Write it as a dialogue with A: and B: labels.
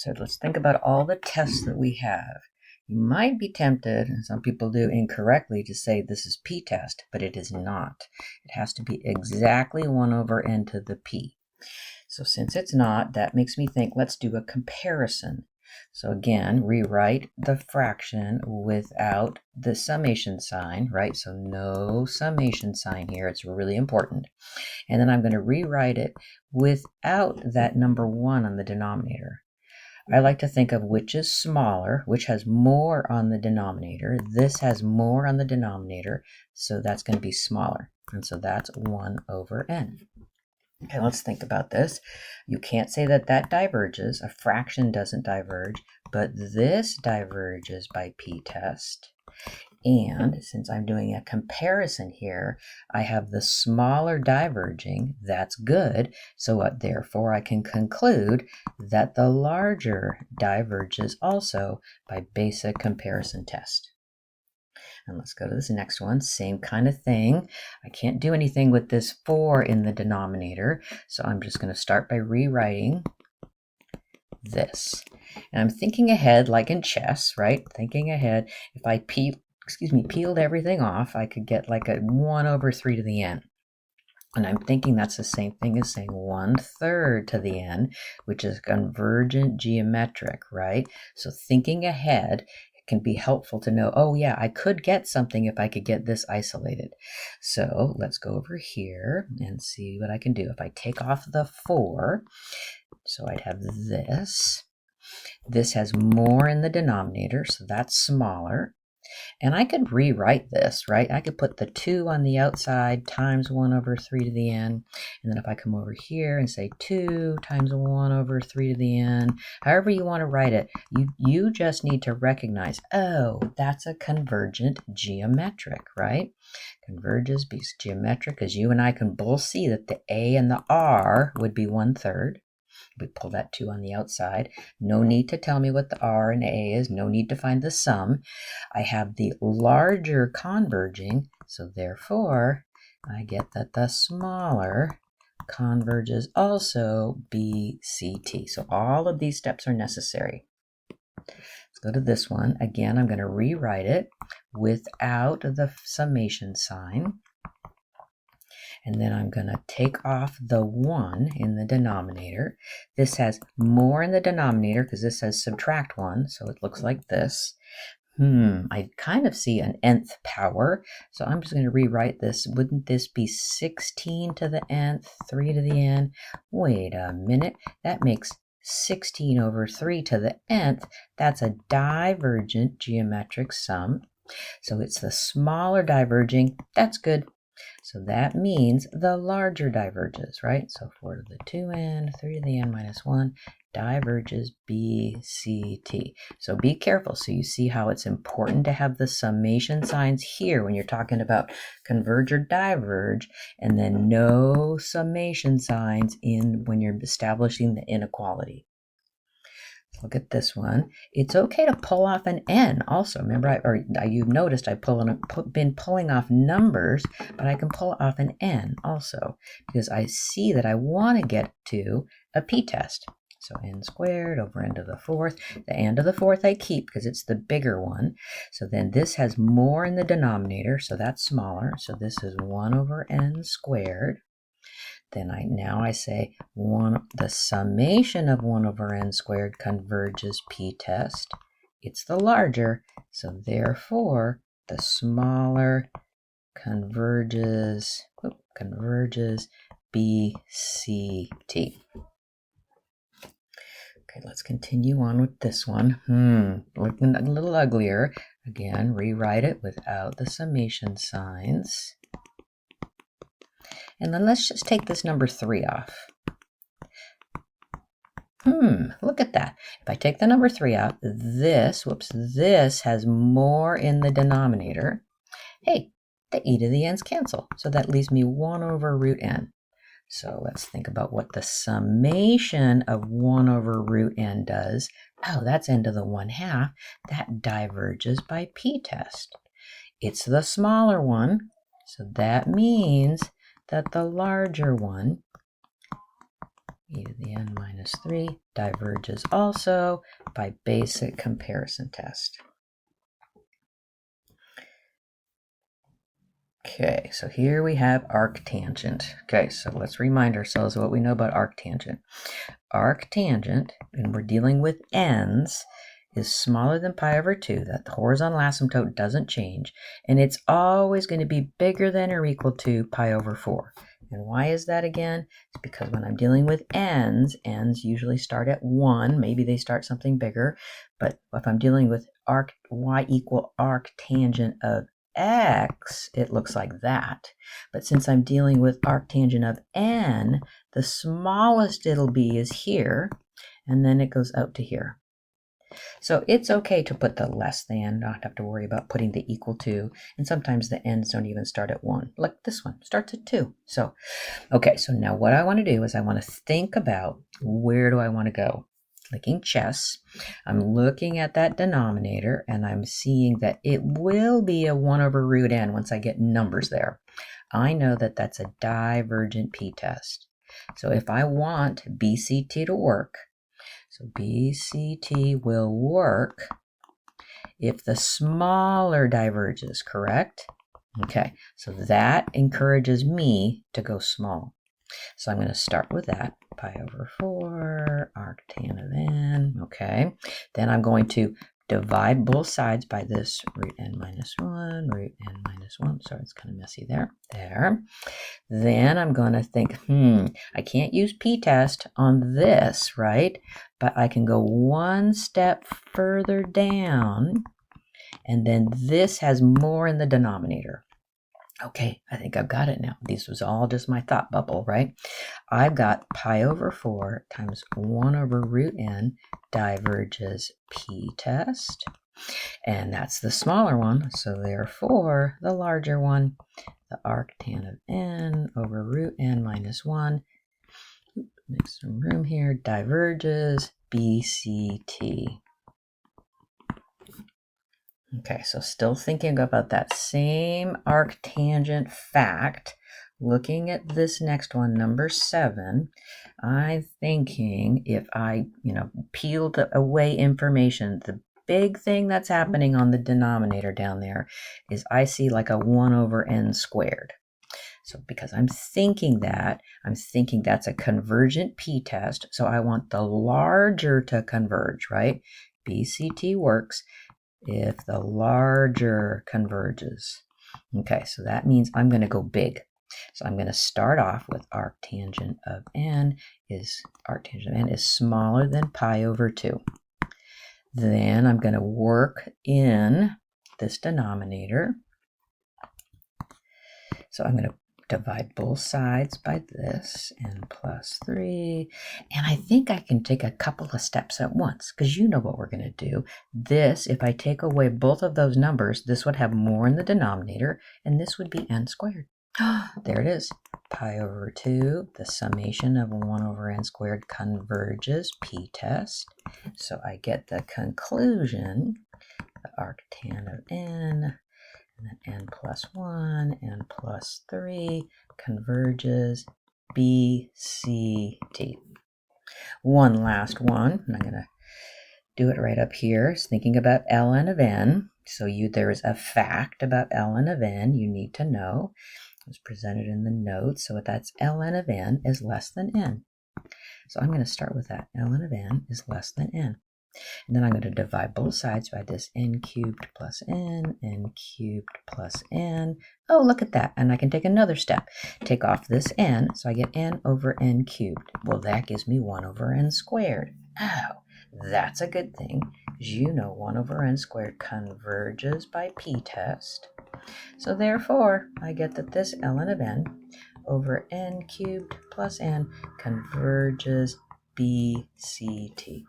A: So let's think about all the tests that we have. You might be tempted, and some people do incorrectly, to say this is p-test, but it is not. It has to be exactly 1 over n to the p. So since it's not, that makes me think let's do a comparison. So again, rewrite the fraction without the summation sign, right? So no summation sign here. It's really important. And then I'm going to rewrite it without that number 1 on the denominator. I like to think of which is smaller, which has more on the denominator. This has more on the denominator, so that's going to be smaller. And so that's 1 over n. Okay, let's think about this. You can't say that that diverges. A fraction doesn't diverge, but this diverges by p-test. And since I'm doing a comparison here, I have the smaller diverging. That's good. So therefore, I can conclude that the larger diverges also by basic comparison test. And let's go to this next one. Same kind of thing. I can't do anything with this 4 in the denominator, so I'm just going to start by rewriting this. And I'm thinking ahead like in chess, right? Thinking ahead. If I peeled everything off, I could get like a 1 over 3 to the n. And I'm thinking that's the same thing as saying 1/3 to the n, which is convergent geometric, right? So thinking ahead, it can be helpful to know, oh yeah, I could get something if I could get this isolated. So let's go over here and see what I can do. If I take off the 4, so I'd have this. This has more in the denominator, so that's smaller. And I could rewrite this, right? I could put the 2 on the outside times 1 over 3 to the n. And then if I come over here and say 2 times 1 over 3 to the n, however you want to write it, you just need to recognize, oh, that's a convergent geometric, right? Converges be geometric because you and I can both see that the a and the r would be 1/3. We pull that 2 on the outside. No need to tell me what the r and a is. No need to find the sum. I have the larger converging, so therefore I get that the smaller converges also BCT. So all of these steps are necessary. Let's go to this one. Again, I'm going to rewrite it without the summation sign. And then I'm going to take off the 1 in the denominator. This has more in the denominator because this says subtract 1, so it looks like this. I kind of see an nth power, so I'm just going to rewrite this. Wouldn't this be 16 to the nth, 3 to the n? Wait a minute, that makes 16 over 3 to the nth. That's a divergent geometric sum. So it's the smaller diverging. That's good. So that means the larger diverges, right? So 4 to the 2n, 3 to the n minus 1 diverges BCT. So be careful. So you see how it's important to have the summation signs here when you're talking about converge or diverge, and then no summation signs when you're establishing the inequality. Look at this one. It's okay to pull off an n also. Remember, you've noticed I've been pulling off numbers, but I can pull off an n also because I see that I want to get to a p-test. So n squared over n to the 4th. The n to the 4th I keep because it's the bigger one. So then this has more in the denominator, so that's smaller. So this is 1 over n squared. Then now I say the summation of 1 over n squared converges p-test. It's the larger, so therefore the smaller converges BCT. Okay, let's continue on with this one. Looking a little uglier. Again, rewrite it without the summation signs. And then let's just take this number 3 off. Look at that. If I take the number 3 out, this has more in the denominator. Hey, the e to the n's cancel. So that leaves me 1 over root n. So let's think about what the summation of 1 over root n does. Oh, that's n to the 1/2. That diverges by p-test. It's the smaller one, so that means that the larger one e to the n minus 3 diverges also by basic comparison test. Okay, so here we have arctangent. Okay, so let's remind ourselves what we know about arctangent. Arctangent, and we're dealing with ends, is smaller than pi over 2. That the horizontal asymptote doesn't change, and it's always going to be bigger than or equal to pi over 4. And why is that again? It's because when I'm dealing with ends usually start at 1. Maybe they start something bigger, but if I'm dealing with y equal arctangent of x, it looks like that. But since I'm dealing with arctangent of n, the smallest it'll be is here, and then it goes out to here. So it's okay to put the less than, not have to worry about putting the equal to, and sometimes the ends don't even start at 1. Like this one starts at 2. So, okay, so now what I want to do is I want to think about where do I want to go. Clicking chess, I'm looking at that denominator and I'm seeing that it will be a 1 over root n once I get numbers there. I know that that's a divergent p-test. So if I want BCT to work, so BCT will work if the smaller diverges, correct? Okay, so that encourages me to go small. So I'm going to start with that, pi over 4, arctan of n, okay. Then I'm going to divide both sides by this root n minus 1, root n minus 1. Sorry, it's kind of messy there. There. Then I'm going to think, I can't use p-test on this, right? But I can go one step further down, and then this has more in the denominator. Okay, I think I've got it now. This was all just my thought bubble, right? I've got pi over 4 times 1 over root n diverges p-test. And that's the smaller one, so therefore the larger one, the arctan of n over root n minus 1, make some room here, diverges BCT. Okay, so still thinking about that same arctangent fact, looking at this next one, number 7, I'm thinking if I, peeled away information, the big thing that's happening on the denominator down there is I see like a 1 over n squared. So because I'm thinking that's a convergent p-test, so I want the larger to converge, right? BCT works if the larger converges. Okay, so that means I'm going to go big. So I'm going to start off with arctangent of n is smaller than pi over 2. Then I'm going to work in this denominator. So I'm going to divide both sides by this, n plus 3. And I think I can take a couple of steps at once, because you know what we're going to do. This, if I take away both of those numbers, this would have more in the denominator, and this would be n squared. There it is. Pi over 2, the summation of 1 over n squared converges p-test. So I get the conclusion, the arctan of n, and then n plus 1, n plus 3 converges BCT. One last one, and I'm going to do it right up here. It's thinking about ln of n. So there is a fact about ln of n you need to know. It was presented in the notes. So that's ln of n is less than n. So I'm going to start with that. ln of n is less than n. And then I'm going to divide both sides by this n cubed plus n cubed plus n. Oh, look at that. And I can take another step. Take off this n, so I get n over n cubed. Well, that gives me 1 over n squared. Oh, that's a good thing, because 1 over n squared converges by p-test. So therefore, I get that this ln of n over n cubed plus n converges BCT.